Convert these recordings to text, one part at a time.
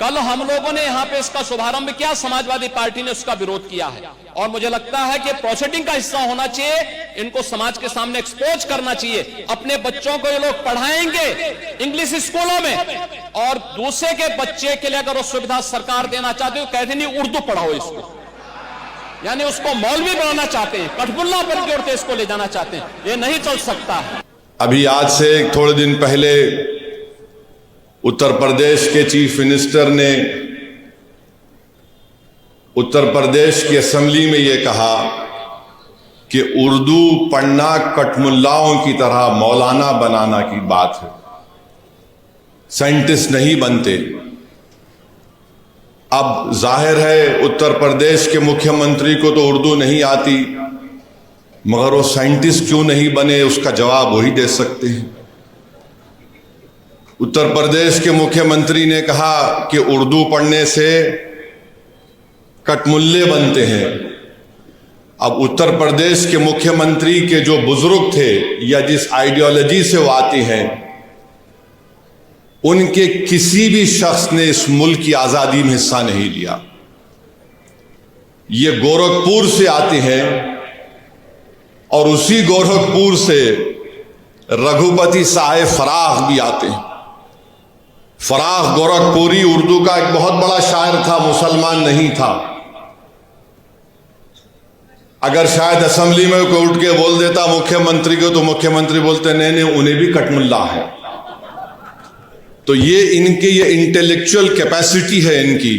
कल हम लोगों ने यहां पे इसका शुभारंभ किया, समाजवादी पार्टी ने उसका विरोध किया है और मुझे लगता है कि प्रोसीडिंग का हिस्सा होना चाहिए, इनको समाज के सामने एक्सपोज करना चाहिए। अपने बच्चों को ये लोग पढ़ाएंगे इंग्लिश स्कूलों में और दूसरे के बच्चे के लिए अगर वो सुविधा सरकार देना चाहती है, कहते नहीं उर्दू पढ़ाओ इसको, यानी उसको मौलवी बनाना चाहते हैं, कठपुल्ला पर जोड़ते इसको ले जाना चाहते हैं। ये नहीं चल सकता। अभी आज से थोड़े दिन पहले उत्तर प्रदेश के चीफ मिनिस्टर ने उत्तर प्रदेश की असेंबली में ये कहा कि उर्दू पढ़ना कठमुल्लाओं की तरह मौलाना बनाना की बात है, साइंटिस्ट नहीं बनते। अब जाहिर है उत्तर प्रदेश के मुख्यमंत्री को तो उर्दू नहीं आती, मगर वो साइंटिस्ट क्यों नहीं बने, उसका जवाब वही दे सकते हैं। उत्तर प्रदेश के मुख्यमंत्री ने कहा कि उर्दू पढ़ने से कठमुल्ले बनते हैं। अब उत्तर प्रदेश के मुख्यमंत्री के जो बुजुर्ग थे या जिस आइडियोलॉजी से वो आती हैं, उनके किसी भी शख्स ने इस मुल्क की आजादी में हिस्सा नहीं लिया। ये गोरखपुर से आते हैं और उसी गोरखपुर से रघुपति साहेब फराख भी आते हैं। फराख गोरखपुरी उर्दू का एक बहुत बड़ा शायर था, मुसलमान नहीं था। अगर शायद असेंबली में कोई उठ के बोल देता मुख्यमंत्री को, तो मुख्यमंत्री बोलते नहीं उन्हें भी कठमुल्ला है। तो ये इनकी ये इंटेलेक्चुअल कैपेसिटी है इनकी।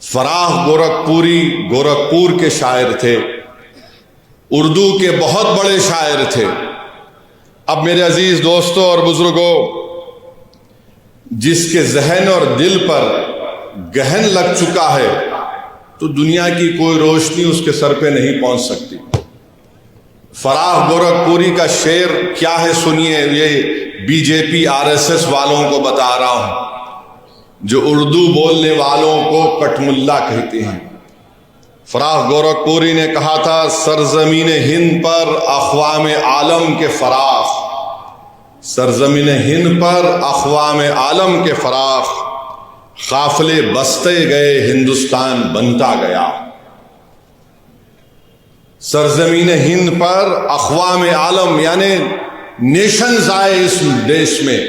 फराख गोरखपुरी गोरखपुर के शायर थे, उर्दू के बहुत बड़े शायर थे। अब मेरे अजीज दोस्तों और बुजुर्गों, जिसके जहन और दिल पर गहन लग चुका है, तो दुनिया की कोई रोशनी उसके सर पे नहीं पहुंच सकती। फराख गोरखपुरी का शेर क्या है सुनिए, ये बीजेपी आरएसएस वालों को बता रहा हूं, जो उर्दू बोलने वालों को कठमुल्ला कहते हैं। फराख गोरखपुरी ने कहा था, सरजमीन हिंद पर अक़वाम आलम के फराख, सरजमीन हिंद पर अक़वाम आलम के फराख, काफिले बसते गए हिंदुस्तान बनता गया। सरजमीन हिंद पर अक़वाम आलम यानी नेशंस आए इस देश में,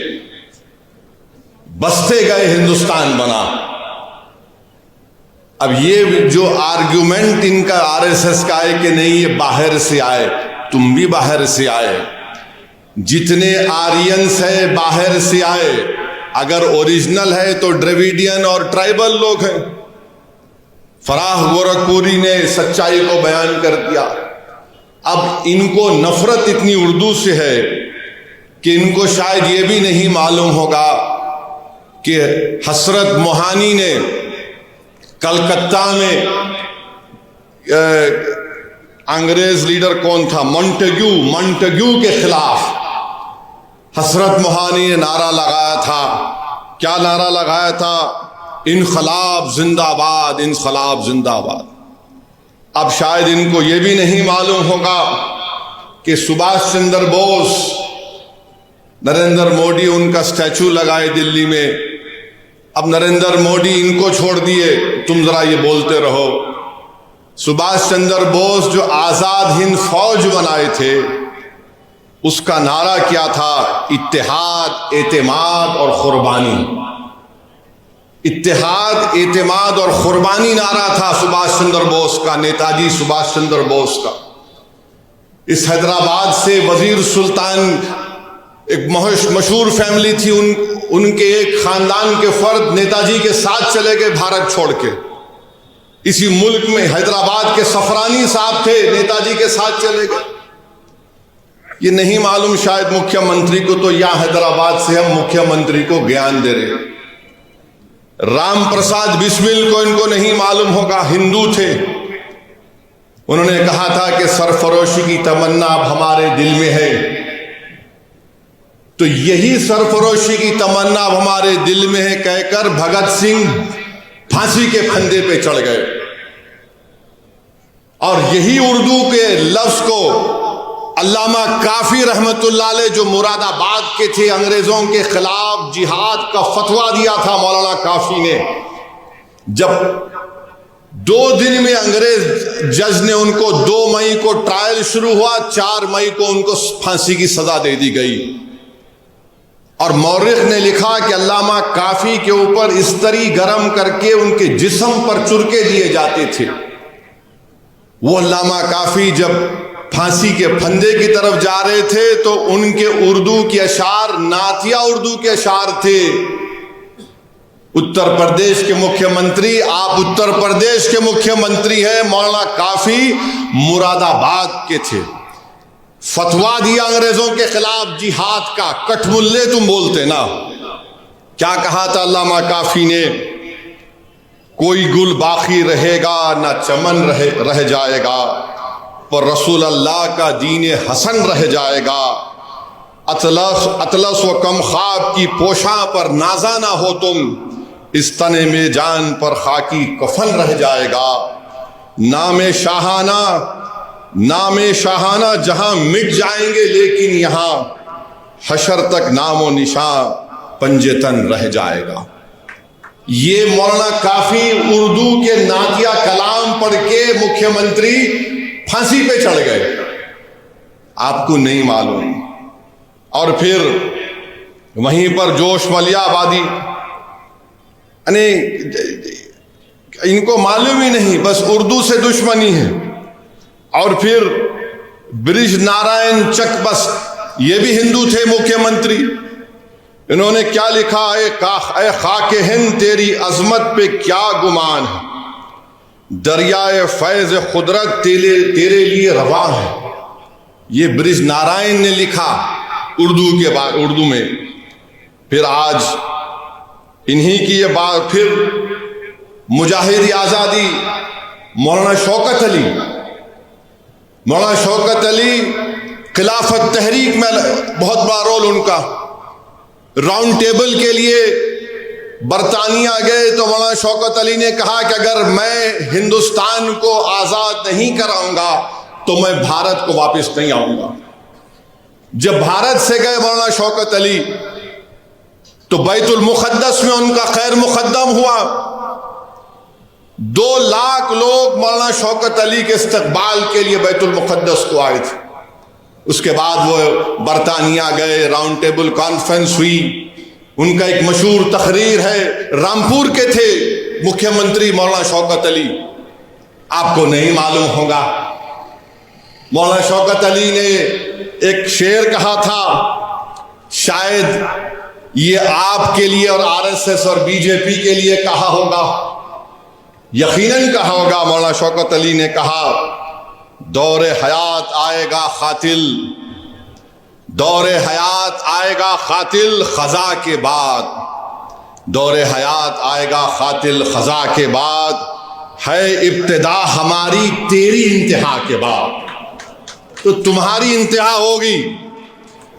बसते गए हिंदुस्तान बना। अब ये जो आर्ग्यूमेंट इनका आरएसएस का है कि नहीं ये बाहर से आए, तुम भी बाहर से आए, जितने आर्यंस है बाहर से आए, अगर ओरिजिनल है तो द्रविडियन और ट्राइबल लोग हैं। फराख गोरखपुरी ने सच्चाई को बयान कर दिया। अब इनको नफरत इतनी उर्दू से है कि इनको शायद ये भी नहीं मालूम होगा कि हसरत मोहानी ने कलकत्ता में अंग्रेज लीडर कौन था, मॉन्टेग्यू के खिलाफ हसरत मोहानी ने नारा लगाया था। क्या नारा लगाया था? इनकलाब जिंदाबाद, इनकलाब जिंदाबाद। अब शायद इनको यह भी नहीं मालूम होगा कि सुभाष चंद्र बोस, नरेंद्र मोदी उनका स्टैचू लगाए दिल्ली में। अब नरेंद्र मोदी इनको छोड़ दिए, तुम जरा ये बोलते रहो। सुभाष चंद्र बोस जो आजाद हिंद फौज बनाए थे, उसका नारा क्या था? इत्तेहाद, एतेमाद और कुर्बानी। इत्तेहाद, एतेमाद और कुर्बानी नारा था सुभाष चंद्र बोस का, नेताजी सुभाष चंद्र बोस का। इस हैदराबाद से वजीर सुल्तान, एक मशहूर फैमिली थी, उनके एक खानदान के फर्द नेताजी के साथ चले गए भारत छोड़ के। इसी मुल्क में हैदराबाद के सफरानी साहब थे, नेताजी के साथ चले गए। ये नहीं मालूम शायद मुख्यमंत्री को, तो यहां हैदराबाद से हम मुख्यमंत्री को ज्ञान दे रहे। राम प्रसाद बिस्मिल को इनको नहीं मालूम होगा, हिंदू थे। उन्होंने कहा था कि सरफरोशी की तमन्ना अब हमारे दिल में है। तो यही सरफरोशी की तमन्ना अब हमारे दिल में है कहकर भगत सिंह फांसी के फंदे पे चढ़ गए। और यही उर्दू के लफ्ज को अल्लामा काफी रहमतुल्लाह अलैह जो मुरादाबाद के थे, अंग्रेजों के खिलाफ जिहाद का फतवा दिया था मौलाना काफी ने। जब 2 दिन में अंग्रेज जज ने उनको 2 मई को ट्रायल शुरू हुआ, 4 मई को उनको फांसी की सजा दे दी गई। और मौरिख ने लिखा कि अल्लामा काफी के ऊपर इस्तरी गरम करके उनके जिस्म पर चुरके दिए जाते थे। वो अल्लामा काफी जब फांसी के फंदे की तरफ जा रहे थे तो उनके उर्दू के अशार नातिया उर्दू के अशार थे। उत्तर प्रदेश के मुख्यमंत्री, आप उत्तर प्रदेश के मुख्यमंत्री हैं, मौलाना काफी मुरादाबाद के थे। फतवा दिया अंग्रेजों के खिलाफ जिहाद का, कठमुल्ले तुम बोलते ना। क्या कहा था अल्लामा काफी ने? कोई गुल बाकी रहेगा ना चमन रह जाएगा, पर रसूल अल्लाह का दीन हसन रह जाएगा। अतलस व कम ख्वाब की पोशा पर नाजा ना हो तुम, इस तने में जान पर खाकी कफन रह जाएगा। नामे शाहाना जहां मिट जाएंगे, लेकिन यहां हशर तक नामो निशां पंजेतन रह जाएगा। ये मौलाना काफी उर्दू के नातिया कलाम पढ़ के मुख्यमंत्री फांसी पे चढ़ गए, आपको नहीं मालूम। और फिर वहीं पर जोश मलियाबादी, इनको मालूम ही नहीं, बस उर्दू से दुश्मनी है। और फिर ब्रिज नारायण चकबस, ये भी हिंदू थे मुख्यमंत्री। इन्होंने क्या लिखा? ए खाके हिंद तेरी अजमत पे क्या गुमान है, दरियाए फैज खुदरत तेरे लिए रवा है। ये ब्रिज नारायण ने लिखा उर्दू में। फिर आज इन्हीं की ये बात, फिर मुजाहिद आजादी मौलाना शौकत अली खिलाफत तहरीक में बहुत बड़ा रोल उनका। राउंड टेबल के लिए बरतानिया गए तो मौलाना शौकत अली ने कहा कि अगर मैं हिंदुस्तान को आजाद नहीं कराऊंगा तो मैं भारत को वापस नहीं आऊंगा। जब भारत से गए मौलाना शौकत अली तो बैतुल मुक़द्दस में उनका खैर मुक़द्दम हुआ। 2 लाख लोग मौलाना शौकत अली के इस्तकबाल के लिए बैतुल मुक़द्दस को आए थे। उसके बाद वो बरतानिया गए, राउंड टेबल कॉन्फ्रेंस हुई। उनका एक मशहूर तकरीर है, रामपुर के थे मुख्यमंत्री मौलाना शौकत अली, आपको नहीं मालूम होगा। मौलाना शौकत अली ने एक शेर कहा था, शायद ये आपके लिए और आरएसएस और बीजेपी के लिए कहा होगा, यकीनन कहा होगा। मौलाना शौकत अली ने कहा, दौरे हयात आएगा खातिल, दौरे हयात आएगा खातिल खजा के बाद, दौरे हयात आएगा खातिल खजा के बाद, है इब्तिदा हमारी तेरी इंतहा के बाद। तो तुम्हारी इंतहा होगी।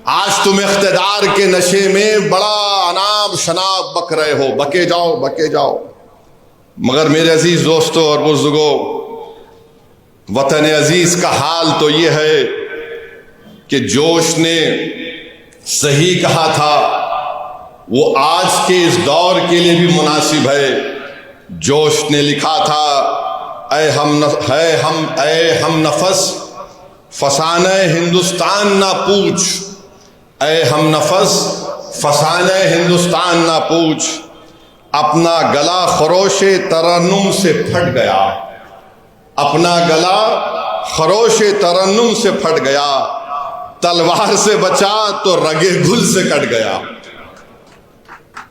आज तुम इख्तिदार के नशे में बड़ा अनाब शनाब बक रहे हो, बके जाओ। मगर मेरे अजीज दोस्तों और बुजुर्गों, वतन अजीज का हाल तो ये है कि जोश ने सही कहा था, वो आज के इस दौर के लिए भी मुनासिब है। जोश ने लिखा था, ऐ हम नफस फसाने हिंदुस्तान ना पूछ, ऐ हम नफस फसाने हिंदुस्तान ना पूछ, अपना गला खरोशे तरन्नुम से फट गया, अपना गला खरोशे तरन्नुम से फट गया, तलवार से बचा तो रगे गुल से कट गया।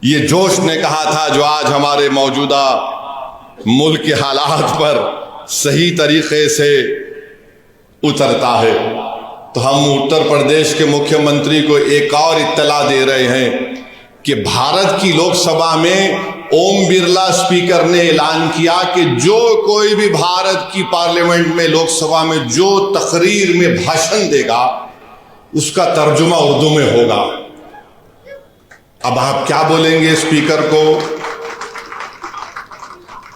ये जोश ने कहा था, जो आज हमारे मौजूदा मुल्क के हालात पर सही तरीके से उतरता है। तो हम उत्तर प्रदेश के मुख्यमंत्री को एक और इत्तला दे रहे हैं कि भारत की लोकसभा में ओम बिरला स्पीकर ने ऐलान किया कि जो कोई भी भारत की पार्लियामेंट में, लोकसभा में जो तकरीर में भाषण देगा उसका तर्जुमा उर्दू में होगा। अब आप क्या बोलेंगे स्पीकर को?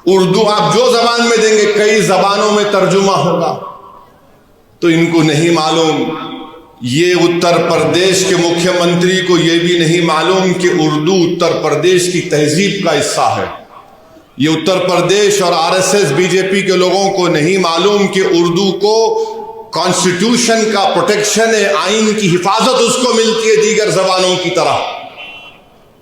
उर्दू आप जो जबान में देंगे, कई जबानों में तर्जुमा होगा। तो इनको नहीं मालूम ये उत्तर प्रदेश के मुख्यमंत्री को यह भी नहीं मालूम कि उर्दू उत्तर प्रदेश की तहजीब का हिस्सा है। ये उत्तर प्रदेश और आरएसएस बीजेपी के लोगों को नहीं मालूम कि उर्दू को कॉन्स्टिट्यूशन का प्रोटेक्शन है, आइन की हिफाजत उसको मिलती है दीगर जबानों की तरह।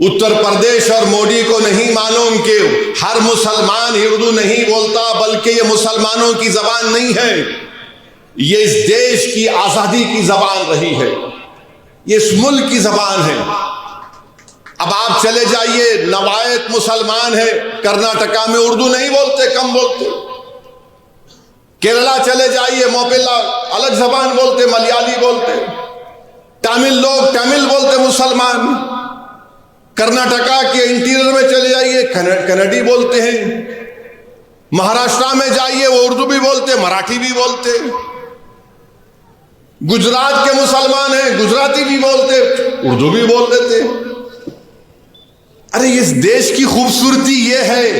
उत्तर प्रदेश और मोदी को नहीं मालूम कि हर मुसलमान ही उर्दू नहीं बोलता, बल्कि ये मुसलमानों की जबान नहीं है, ये इस देश की आजादी की जबान रही है, ये इस मुल्क की जबान है। अब आप चले जाइए, नवायत मुसलमान है, कर्नाटका में उर्दू नहीं बोलते, कम बोलते। केरला चले जाइए, मोपिला अलग जबान बोलते, मलयाली बोलते। तमिल लोग तमिल बोलते मुसलमान। कर्नाटका के इंटीरियर में चले जाइए, कन्नड़ी बोलते हैं। महाराष्ट्र में जाइए, वो उर्दू भी बोलते, मराठी भी बोलते। गुजरात के मुसलमान हैं, गुजराती भी बोलते, उर्दू भी बोल देते। अरे इस देश की खूबसूरती ये है,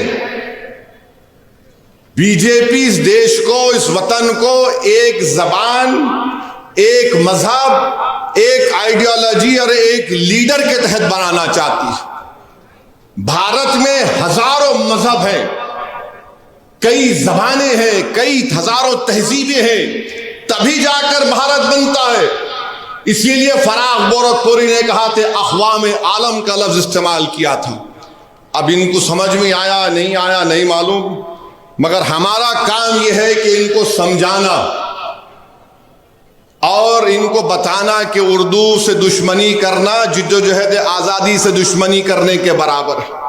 बीजेपी इस देश को, इस वतन को एक जबान, एक मजहब, एक आइडियोलॉजी और एक लीडर के तहत बनाना चाहती है। भारत में हजारों मजहब हैं, कई जबानें हैं, कई हजारों तहजीबें हैं, तभी जाकर भारत बनता है। इसीलिए फराग गोरखपुरी ने कहा थे, अक़वाम आलम का लफ्ज इस्तेमाल किया था। अब इनको समझ में आया नहीं आया नहीं मालूम, मगर हमारा काम यह है कि इनको समझाना और इनको बताना कि उर्दू से दुश्मनी करना जिद्दोजहद आज़ादी से दुश्मनी करने के बराबर है।